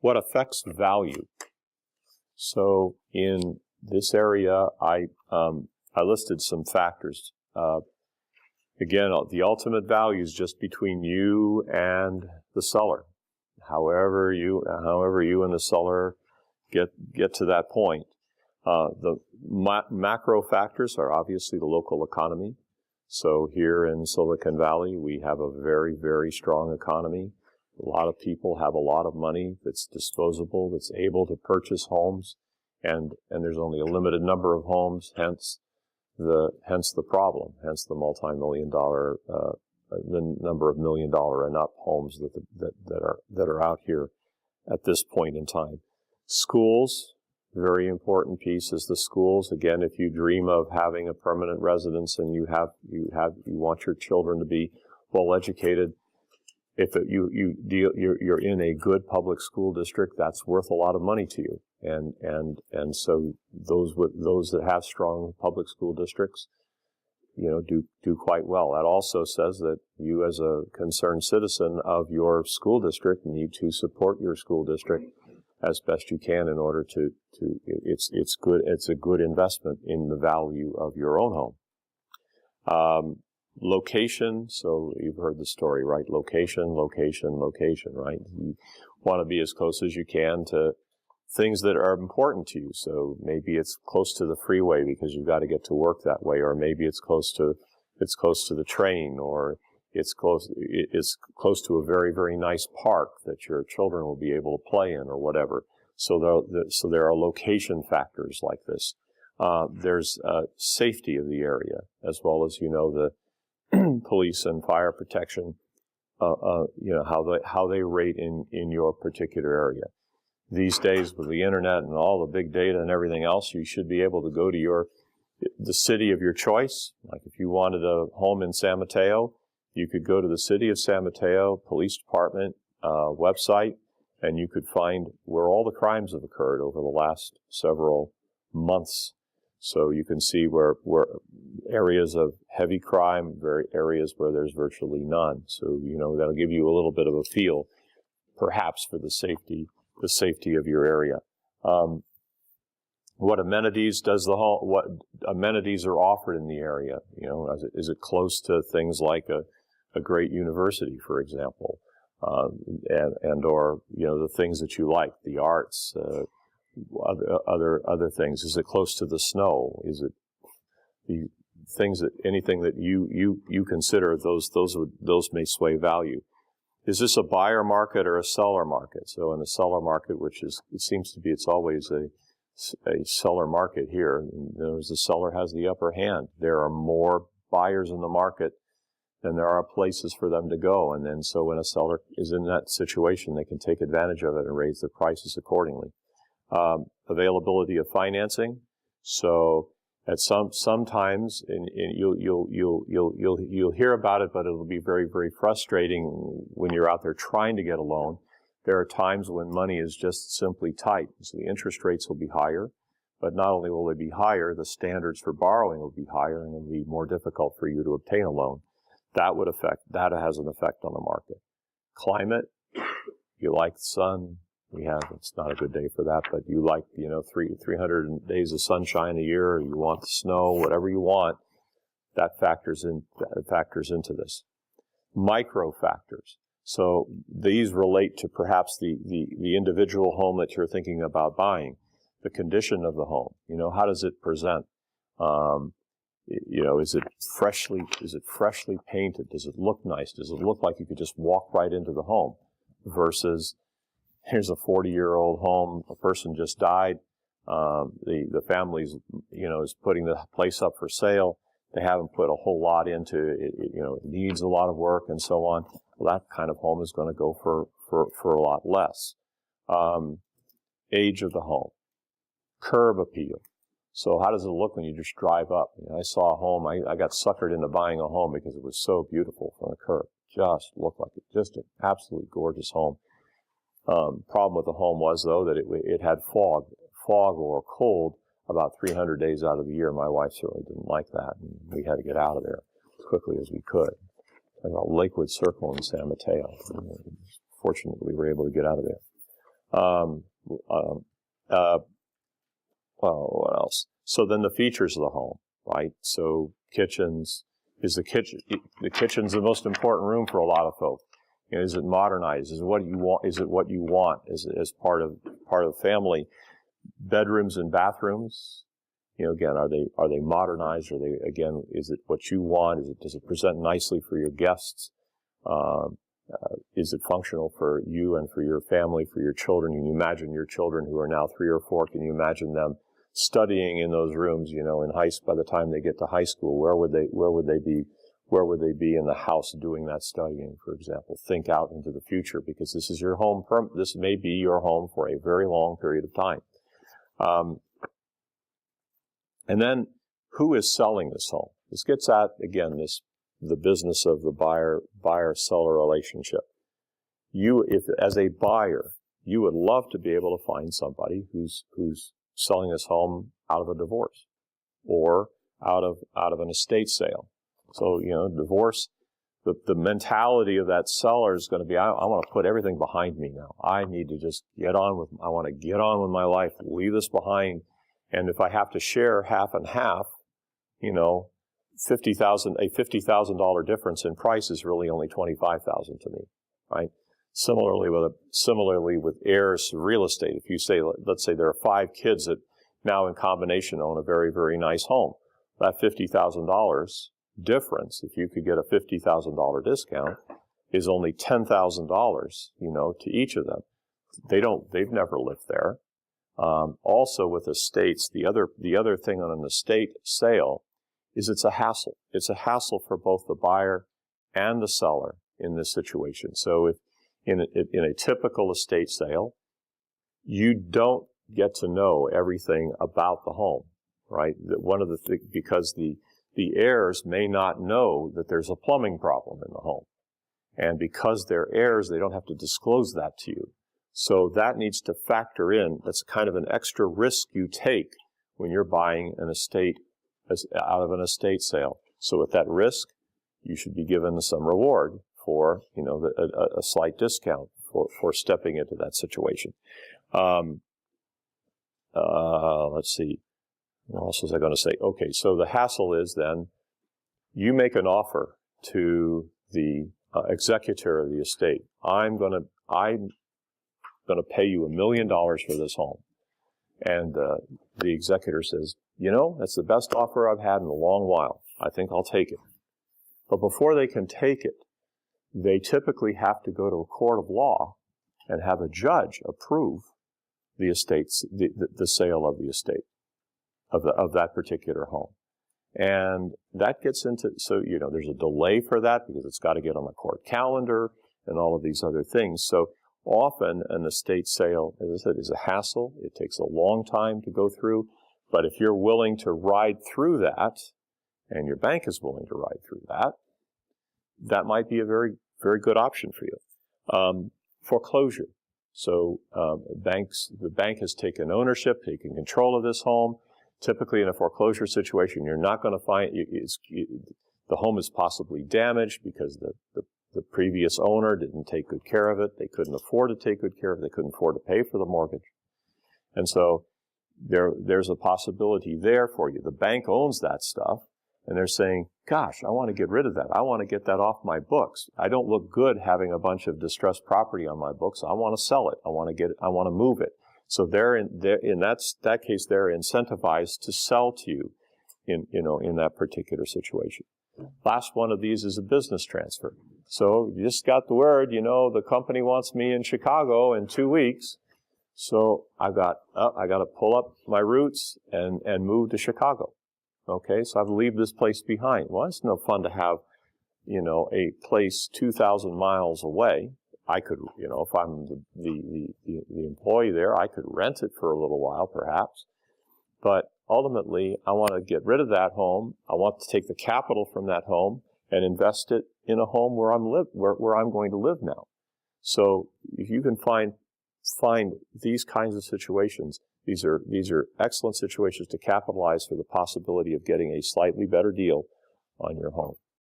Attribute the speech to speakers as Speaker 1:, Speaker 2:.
Speaker 1: What affects value? So in this area, I listed some factors. Again, the ultimate value is just between you and the seller. However you and the seller get to that point. The macro factors are obviously the local economy. So here in Silicon Valley, we have a very, very strong economy. A lot of people have a lot of money that's disposable, that's able to purchase homes, and there's only a limited number of homes, hence the problem, hence the multi-million-dollar, the number of million-dollar and up homes that are out here at this point in time. Schools, very important piece is the schools. Again, if you dream of having a permanent residence and you want your children to be well educated, if you're in a good public school district, that's worth a lot of money to you. And so those that have strong public school districts, do quite well. That also says that you, as a concerned citizen of your school district, need to support your school district as best you can in order it's good. It's a good investment in the value of your own home. Location. So you've heard the story, right? Location, right? You want to be as close as you can to things that are important to you. So maybe it's close to the freeway because you've got to get to work that way, or maybe it's close to the train, or it's close to a very, very nice park that your children will be able to play in, or whatever. So there are location factors like this. There's safety of the area, as well as the police and fire protection. How they rate in your particular area. These days, with the internet and all the big data and everything else, you should be able to go to the city of your choice. Like if you wanted a home in San Mateo, you could go to the city of San Mateo Police Department website, and you could find where all the crimes have occurred over the last several months. So you can see where areas of heavy crime, areas where there's virtually none. So that'll give you a little bit of a feel, perhaps, for the safety of your area. What amenities what amenities are offered in the area? Is it close to things like a great university, for example, or the things that you like, the arts, other things? Is it close to the snow? Is it the things anything that you consider those may sway value? Is this a buyer market or a seller market? So in the seller market, it's always a seller market here. The seller has the upper hand. There are more buyers in the market than there are places for them to go. And then so when a seller is in that situation, they can take advantage of it and raise their prices accordingly. Availability of financing. So at sometimes you'll hear about it, but it'll be very, very frustrating when you're out there trying to get a loan. There are times when money is just simply tight. So the interest rates will be higher, but not only will they be higher, the standards for borrowing will be higher, and it'll be more difficult for you to obtain a loan. That has an effect on the market. Climate. You like the sun. It's not a good day for that, but you like, 300 days of sunshine a year, or you want the snow, whatever you want, that factors into this. Micro factors. So these relate to perhaps the individual home that you're thinking about buying, the condition of the home. How does it present? Is it freshly painted? Does it look nice? Does it look like you could just walk right into the home? Versus, here's a 40-year-old home, a person just died, the family's, is putting the place up for sale. They haven't put a whole lot into it. It needs a lot of work and so on. Well, that kind of home is going to go for a lot less. Age of the home. Curb appeal. So how does it look when you just drive up? I saw a home. I got suckered into buying a home because it was so beautiful from the curb. Just looked like just an absolutely gorgeous home. Problem with the home was, though, that it had fog or cold about 300 days out of the year. My wife certainly didn't like that, and we had to get out of there as quickly as we could. Like a Lakewood Circle in San Mateo, fortunate that we were able to get out of there. Well, what else? So then the features of the home, right? So kitchens, the kitchen's the most important room for a lot of folk. You know, is it modernized? Is it what you want? Is it what you want as part of family? Bedrooms and bathrooms, you know, again, are they modernized? Are they, again, is it what you want? Does it present nicely for your guests? Is it functional for you and for your family, for your children? Can you imagine your children who are now 3 or 4? Can you imagine them studying in those rooms? You know, by the time they get to high school, where would they be in the house doing that studying? For example, think out into the future, because this is your home. This may be your home for a very long period of time. And then, who is selling this home? This gets at, again, the business of the buyer-seller relationship. As a buyer, you would love to be able to find somebody who's selling this home out of a divorce or out of an estate sale. So, you know, divorce, the mentality of that seller is going to be, I want to put everything behind me now. I need to just I want to get on with my life, leave this behind. And if I have to share half and half, you know, a $50,000 difference in price is really only $25,000 to me, right? Similarly with heirs to real estate, if you say, let's say there are 5 kids that now in combination own a very, very nice home, that $50,000 difference, if you could get a $50,000 discount, is only $10,000, you know, to each of them. They've never lived there. Also with estates, the other thing on an estate sale is it's a hassle. It's a hassle for both the buyer and the seller in this situation. So if in a typical estate sale, you don't get to know everything about the home, right? Because the heirs may not know that there's a plumbing problem in the home. And because they're heirs, they don't have to disclose that to you. So that needs to factor in. That's kind of an extra risk you take when you're buying an estate out of an estate sale. So with that risk, you should be given some reward for, you know, a slight discount for stepping into that situation. Let's see. What else was I going to say? Okay, so the hassle is then you make an offer to the executor of the estate. I'm going to pay you $1 million for this home. And the executor says, you know, that's the best offer I've had in a long while. I think I'll take it. But before they can take it, they typically have to go to a court of law and have a judge approve the sale of the estate, of that particular home. And that gets into, so, you know, there's a delay for that because it's got to get on the court calendar and all of these other things. So often an estate sale, as I said, is a hassle. It takes a long time to go through. But if you're willing to ride through that, and your bank is willing to ride through that, that might be a very, very good option for you. Foreclosure. So the bank has taken ownership, taken control of this home. Typically in a foreclosure situation, you're not going to find, the home is possibly damaged because the previous owner didn't take good care of it. They couldn't afford to take good care of it. They couldn't afford to pay for the mortgage. And so there's a possibility there for you. The bank owns that stuff, and they're saying, gosh, I want to get rid of that. I want to get that off my books. I don't look good having a bunch of distressed property on my books. I want to sell it. I want to move it. So in that case, they're incentivized to sell to you in that particular situation. Last one of these is a business transfer. So you just got the word, the company wants me in Chicago in 2 weeks. So I got to pull up my roots and move to Chicago. Okay, so I have to leave this place behind. Well, it's no fun to have, a place 2,000 miles away. I could, if I'm the employee there, I could rent it for a little while, perhaps. But ultimately, I want to get rid of that home. I want to take the capital from that home and invest it in a home where I'm going to live now. So if you can find these kinds of situations, these are excellent situations to capitalize for the possibility of getting a slightly better deal on your home.